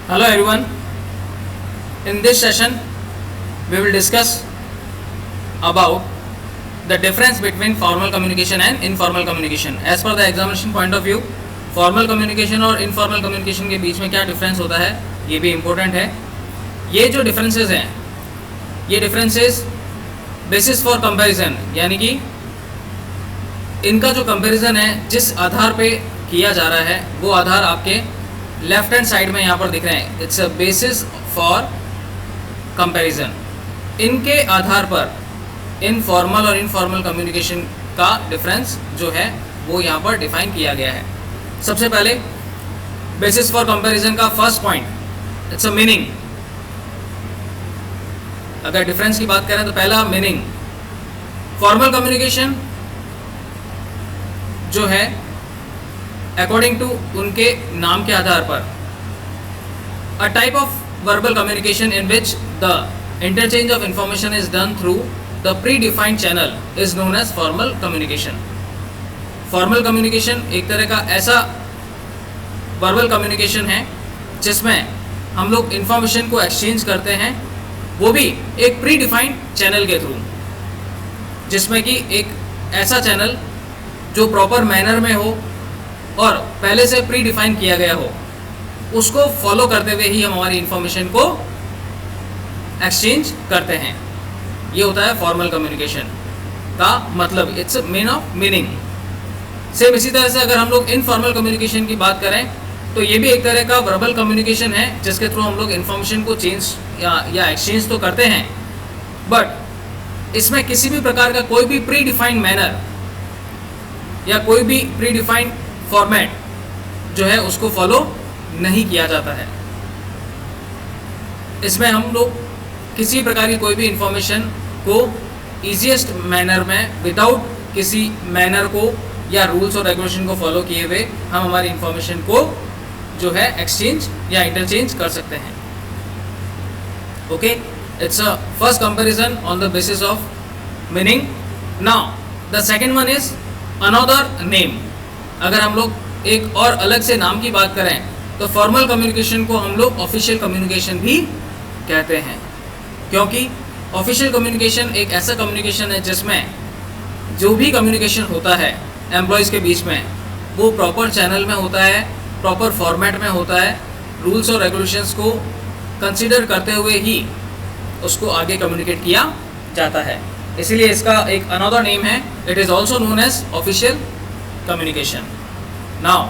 Hello everyone. In this session, we will discuss about the difference between formal communication and informal communication. As per the examination point of view, formal communication और informal communication के बीच में क्या difference होता है, ये भी important है. ये जो differences हैं, ये differences basis for comparison, यानी कि इनका जो comparison है जिस आधार पे किया जा रहा है वो आधार आपके लेफ्ट हैंड साइड में यहाँ पर दिख रहे हैं. It's a basis for comparison. इनके आधार पर इनफॉर्मल और इनफॉर्मल कम्युनिकेशन का डिफरेंस जो है वो यहाँ पर डिफाइन किया गया है. सबसे पहले बेसिस फॉर कंपैरिजन का first point, it's a meaning. अगर डिफरेंस की बात करें तो पहला मीनिंग. फॉर्मल कम्युनिकेशन जो है अकॉर्डिंग टू उनके नाम के आधार पर a type of verbal communication in which the interchange of information is done through the pre defined channel is known as formal communication. Formal communication एक तरह का ऐसा वर्बल कम्युनिकेशन है जिसमें हम लोग इंफॉर्मेशन को एक्सचेंज करते हैं, वो भी एक प्री डिफाइंड चैनल के थ्रू, जिसमें कि एक ऐसा चैनल जो प्रॉपर मैनर में हो और पहले से प्री डिफाइन किया गया हो, उसको फॉलो करते हुए ही हम हमारी इंफॉर्मेशन को एक्सचेंज करते हैं. ये होता है फॉर्मल कम्युनिकेशन का मतलब. It's main of meaning. Same इसी तरह से अगर हम लोग इनफॉर्मल कम्युनिकेशन की बात करें तो ये भी एक तरह का वर्बल कम्युनिकेशन है जिसके थ्रू हम लोग इंफॉर्मेशन को चेंज या एक्सचेंज तो करते हैं, बट इसमें किसी भी प्रकार का कोई भी प्री डिफाइंड मैनर या कोई भी प्री डिफाइंड फॉर्मेट जो है उसको फॉलो नहीं किया जाता है. इसमें हम लोग किसी प्रकार की कोई भी इंफॉर्मेशन को ईजीएस्ट मैनर में विदाउट किसी मैनर को या रूल्स और रेगुलेशन को फॉलो किए हुए हम हमारी इंफॉर्मेशन को जो है एक्सचेंज या इंटरचेंज कर सकते हैं. Okay, it's a first comparison on the basis of meaning. Now the second one is another name. अगर हम लोग एक और अलग से नाम की बात करें तो फॉर्मल कम्युनिकेशन को हम लोग ऑफिशियल कम्युनिकेशन भी कहते हैं, क्योंकि ऑफिशियल कम्युनिकेशन एक ऐसा कम्युनिकेशन है जिसमें जो भी कम्युनिकेशन होता है एम्प्लॉयज़ के बीच में वो प्रॉपर चैनल में होता है, प्रॉपर फॉर्मेट में होता है, रूल्स और रेगुलेशंस को कंसीडर करते हुए ही उसको आगे कम्युनिकेट किया जाता है. इसीलिए इसका एक अनदर नेम है. It is also known as official communication. Now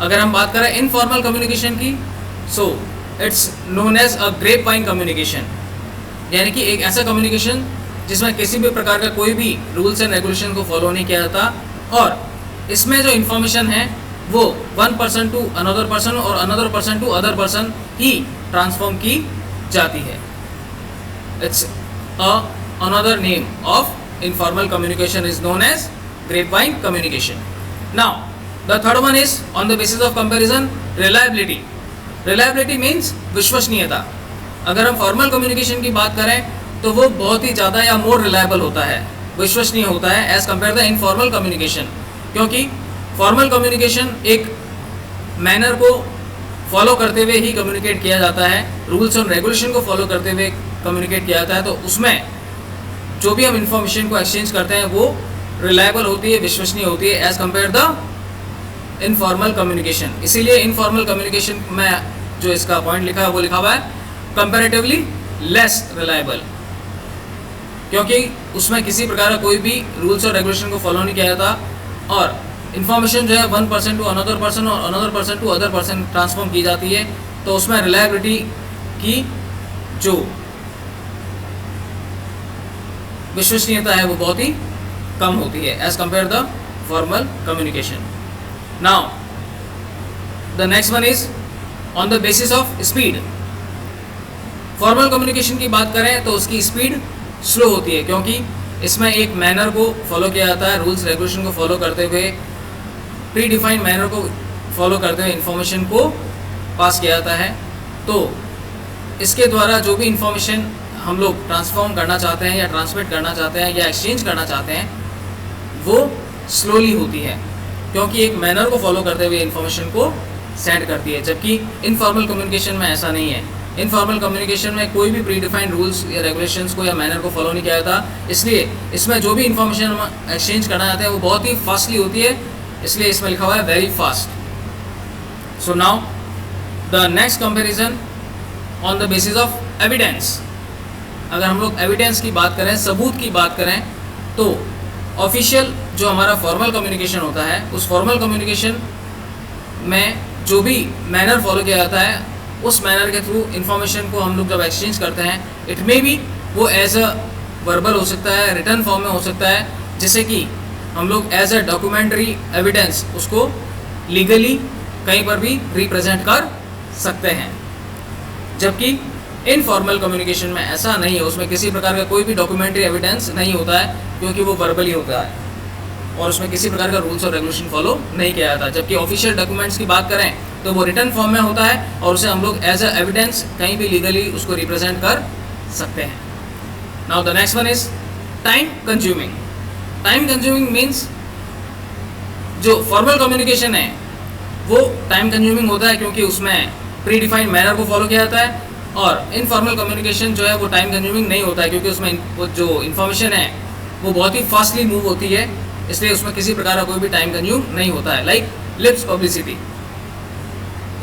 अगर हम बात करें इनफॉर्मल कम्युनिकेशन की, so it's known as a grapevine communication, यानी कि एक ऐसा कम्युनिकेशन जिसमें किसी भी प्रकार का कोई भी रूल्स एंड रेगुलेशन को फॉलो नहीं किया जाता और इसमें जो इन्फॉर्मेशन है वो one person to another person और another person to other person ही ट्रांसफॉर्म की जाती है. It's another name of informal communication is known as grapevine communication. Now, the third one is on the basis of comparison, reliability. Reliability means विश्वसनीयता. अगर हम formal communication की बात करें तो वो बहुत ही ज़्यादा या मोर रिलायबल होता है, विश्वसनीय होता है as compare the informal communication, क्योंकि फॉर्मल कम्युनिकेशन एक मैनर को फॉलो करते हुए ही कम्युनिकेट किया जाता है, रूल्स और रेगुलेशन को फॉलो करते हुए कम्युनिकेट किया जाता है, तो उसमें जो भी हम इंफॉर्मेशन को एक्सचेंज करते हैं वो रिलायबल होती है, विश्वसनीय होती है as compare the informal communication. इसीलिए इनफॉर्मल कम्युनिकेशन में जो इसका पॉइंट लिखा है वो लिखा हुआ है कंपैरेटिवली लेस रिलायबल, क्योंकि उसमें किसी प्रकार का कोई भी रूल्स और रेगुलेशन को फॉलो नहीं किया जाता और इन्फॉर्मेशन जो है one person to another person और another person to other person transform की जाती है, तो उसमें रिलायबिलिटी की जो विश्वसनीयता है वो बहुत ही कम होती है as compare the formal communication. Now the next one is on the basis of speed. Formal communication की बात करें तो उसकी स्पीड स्लो होती है, क्योंकि इसमें एक मैनर को फॉलो किया जाता है, रूल्स रेगुलेशन को फॉलो करते हुए, प्री डिफाइंड मैनर को फॉलो करते हुए इंफॉर्मेशन को पास किया जाता है. तो इसके द्वारा जो भी इंफॉर्मेशन हम लोग ट्रांसफॉर्म करना चाहते हैं या ट्रांसमिट करना चाहते हैं या एक्सचेंज करना चाहते हैं वो स्लोली होती है, क्योंकि एक मैनर को फॉलो करते हुए इंफॉर्मेशन को सेंड करती है, जबकि इनफॉर्मल कम्युनिकेशन में ऐसा नहीं है। इनफॉर्मल कम्युनिकेशन में कोई भी प्री डिफाइंड रूल्स या रेगुलेशंस को या मैनर को फॉलो नहीं किया जाता, इसलिए इसमें जो भी इन्फॉर्मेशन हम एक्सचेंज करना चाहते हैं वो बहुत ही फास्टली होती है, इसलिए इसमें लिखा हुआ है very fast. So now the next comparison on the basis of evidence. अगर हम लोग एविडेंस की बात करें, सबूत की बात करें, तो ऑफिशियल जो हमारा फॉर्मल कम्युनिकेशन होता है, उस फॉर्मल कम्युनिकेशन में जो भी मैनर फॉलो किया जाता है, उस मैनर के थ्रू इन्फॉर्मेशन को हम लोग जब एक्सचेंज करते हैं, इट मे बी वो एज अ वर्बल हो सकता है, रिटर्न फॉर्म में हो सकता है, जिससे कि हम लोग एज अ डॉक्यूमेंट्री एविडेंस उसको लीगली कहीं पर भी रिप्रेजेंट कर सकते हैं। जबकि इनफॉर्मल कम्युनिकेशन में ऐसा नहीं है, उसमें किसी प्रकार का कोई भी डॉक्यूमेंट्री एविडेंस नहीं होता है, क्योंकि वो वर्बली होता है और उसमें किसी प्रकार का रूल्स और रेगुलेशन फॉलो नहीं किया जाता। जबकि ऑफिशियल डॉक्यूमेंट्स की बात करें तो वो रिटर्न फॉर्म में होता है और उसे हम लोग एज अ एविडेंस कहीं भी लीगली उसको रिप्रेजेंट कर सकते हैं। Now the next one is time consuming. Time consuming means जो फॉर्मल कम्युनिकेशन है वो टाइम कंज्यूमिंग होता है, क्योंकि उसमें प्री डिफाइंड मैनर को फॉलो किया जाता है, और इनफॉर्मल कम्युनिकेशन जो है वो टाइम कंज्यूमिंग नहीं होता है, क्योंकि उसमें वो जो इन्फॉर्मेशन है वो बहुत ही फास्टली मूव होती है, इसलिए उसमें किसी प्रकार का कोई भी टाइम कंज्यूम नहीं होता है, like lips publicity.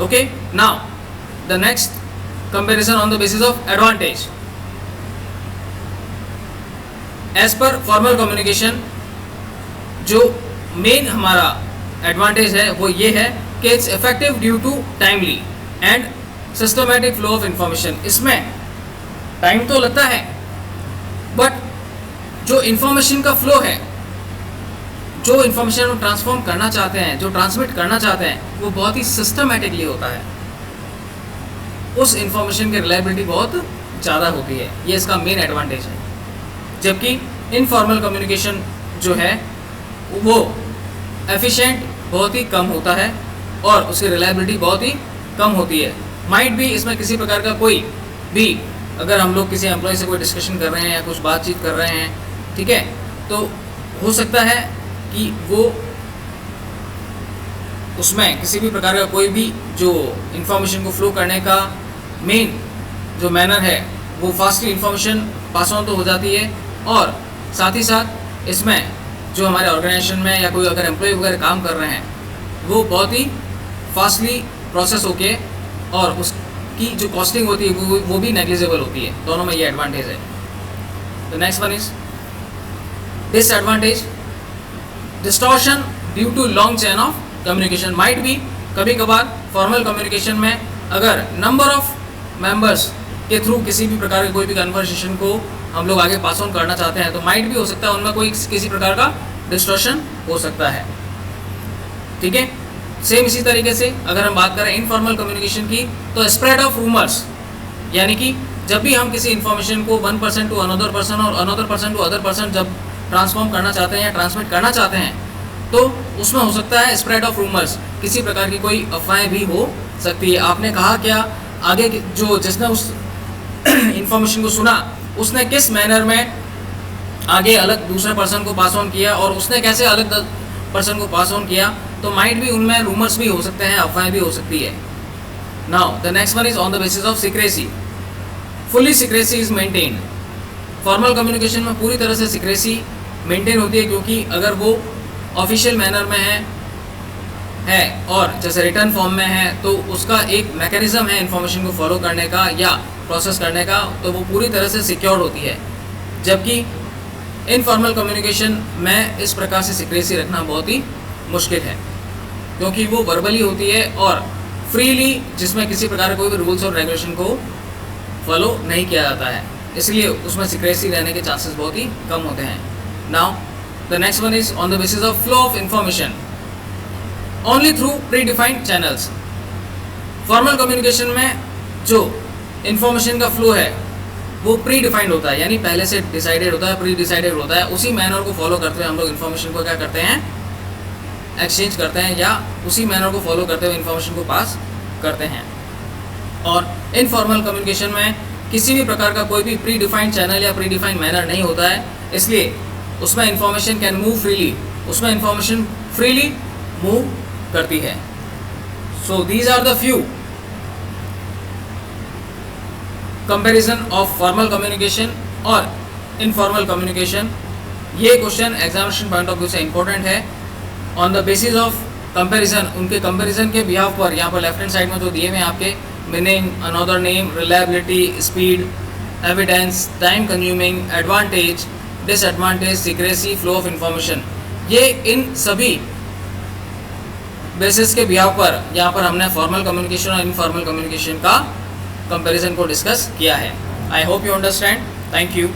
Okay, now the next comparison on the basis of advantage. As per formal communication जो मेन हमारा एडवांटेज है वो ये है कि it's effective due to timely and systematic flow of information. इसमें टाइम तो लगता है, बट जो इंफॉर्मेशन का फ्लो है, जो इन्फॉर्मेशन हम ट्रांसफॉर्म करना चाहते हैं, जो ट्रांसमिट करना चाहते हैं, वो बहुत ही सिस्टमैटिकली होता है। उस इन्फॉर्मेशन की रिलायबिलिटी बहुत ज़्यादा होती है, ये इसका मेन एडवांटेज है। जबकि इनफॉर्मल कम्युनिकेशन जो है वो एफिशिएंट बहुत ही कम होता है और उसकी रिलायबिलिटी बहुत ही कम होती है। माइट भी इसमें किसी प्रकार का कोई भी, अगर हम लोग किसी एम्प्लॉय से कोई डिस्कशन कर रहे हैं या कुछ बातचीत कर रहे हैं, ठीक है, तो हो सकता है कि वो उसमें किसी भी प्रकार का कोई भी जो इन्फॉर्मेशन को फ्लो करने का मेन जो मैनर है वो फास्टली इन्फॉर्मेशन पास ऑन तो हो जाती है, और साथ ही साथ इसमें जो हमारे ऑर्गेनाइजेशन में या कोई अगर एम्प्लॉय वगैरह काम कर रहे हैं वो बहुत ही फास्टली प्रोसेस होके और उसकी जो कॉस्टिंग होती है वो भी नेग्लिजिबल होती है। दोनों में ये एडवांटेज है। The next one is disadvantage. Distortion due to long chain of communication. Might भी कभी कभार फॉर्मल कम्युनिकेशन में अगर नंबर ऑफ मेंबर्स के थ्रू किसी भी प्रकार के कोई भी कन्वर्सेशन को हम लोग आगे पास ऑन करना चाहते हैं, तो माइट भी हो सकता है उनमें कोई किसी प्रकार का डिस्टॉर्शन हो सकता है। ठीक है, सेम इसी तरीके से अगर हम बात करें इनफॉर्मल कम्युनिकेशन की, तो स्प्रेड ऑफ रूमर्स, यानी कि जब भी हम किसी इन्फॉर्मेशन को one person to another person और another person to other person जब ट्रांसफॉर्म करना चाहते हैं या ट्रांसमिट करना चाहते हैं, तो उसमें हो सकता है स्प्रेड ऑफ रूमर्स, किसी प्रकार की कोई अफवाहें भी हो सकती है। आपने कहा क्या, आगे जो जिसने उस इन्फॉर्मेशन को सुना उसने किस मैनर में आगे अलग दूसरे पर्सन को पास ऑन किया और उसने कैसे अलग पर्सन को पास ऑन किया, तो माइट भी उनमें रूमर्स भी हो सकते हैं, अफवाहें भी हो सकती है। Now the next one is on the basis of secrecy. Fully secrecy is maintained. Formal communication में पूरी तरह से सीक्रेसी मेंटेन होती है, क्योंकि अगर वो ऑफिशियल मैनर में है और जैसे रिटर्न फॉर्म में है तो उसका एक मैकेनिज्म है इन्फॉर्मेशन को फॉलो करने का या प्रोसेस करने का, तो वो पूरी तरह से सिक्योर्ड होती है। जबकि इनफॉर्मल कम्युनिकेशन में इस प्रकार से सीक्रेसी रखना बहुत ही मुश्किल है, क्योंकि वो वर्बली होती है और फ्रीली, जिसमें किसी प्रकार का कोई भी रूल्स और रेगुलेशन को फॉलो नहीं किया जाता है, इसलिए उसमें सीक्रेसी रहने के चांसेस बहुत ही कम होते हैं। Now the next one is on the basis of flow of information only through pre defined channels. Formal communication में जो इन्फॉर्मेशन का फ्लो है वो प्री डिफाइंड होता है, यानी पहले से डिसाइडेड होता है, प्री डिसाइडेड होता है। उसी मैनर को फॉलो करते हुए हम लोग इन्फॉर्मेशन को क्या करते हैं, एक्सचेंज करते हैं, या उसी मैनर को फॉलो करते हुए इन्फॉर्मेशन को पास करते हैं। और इनफॉर्मल कम्युनिकेशन में किसी भी प्रकार का कोई भी प्री डिफाइंड चैनल या प्री डिफाइंड मैनर नहीं होता है, इसलिए उसमें इन्फॉर्मेशन कैन मूव फ्रीली, उसमें इन्फॉर्मेशन फ्रीली मूव करती है। So these are the few comparison of formal communication और इनफॉर्मल कम्युनिकेशन। ये question examination point of view से इंपॉर्टेंट है। On the basis of comparison, उनके कंपैरिजन के बिहाफ पर यहाँ पर लेफ्ट हैंड साइड में जो दिए हुए हैं आपके meaning, another name, reliability, speed, evidence, time consuming, advantage, disadvantage, secrecy, flow of information, ये इन सभी बेसिस के बिहाफ पर यहाँ पर हमने फॉर्मल कम्युनिकेशन और इनफॉर्मल कम्युनिकेशन का कंपैरिजन को डिस्कस किया है। I hope you understand. Thank you.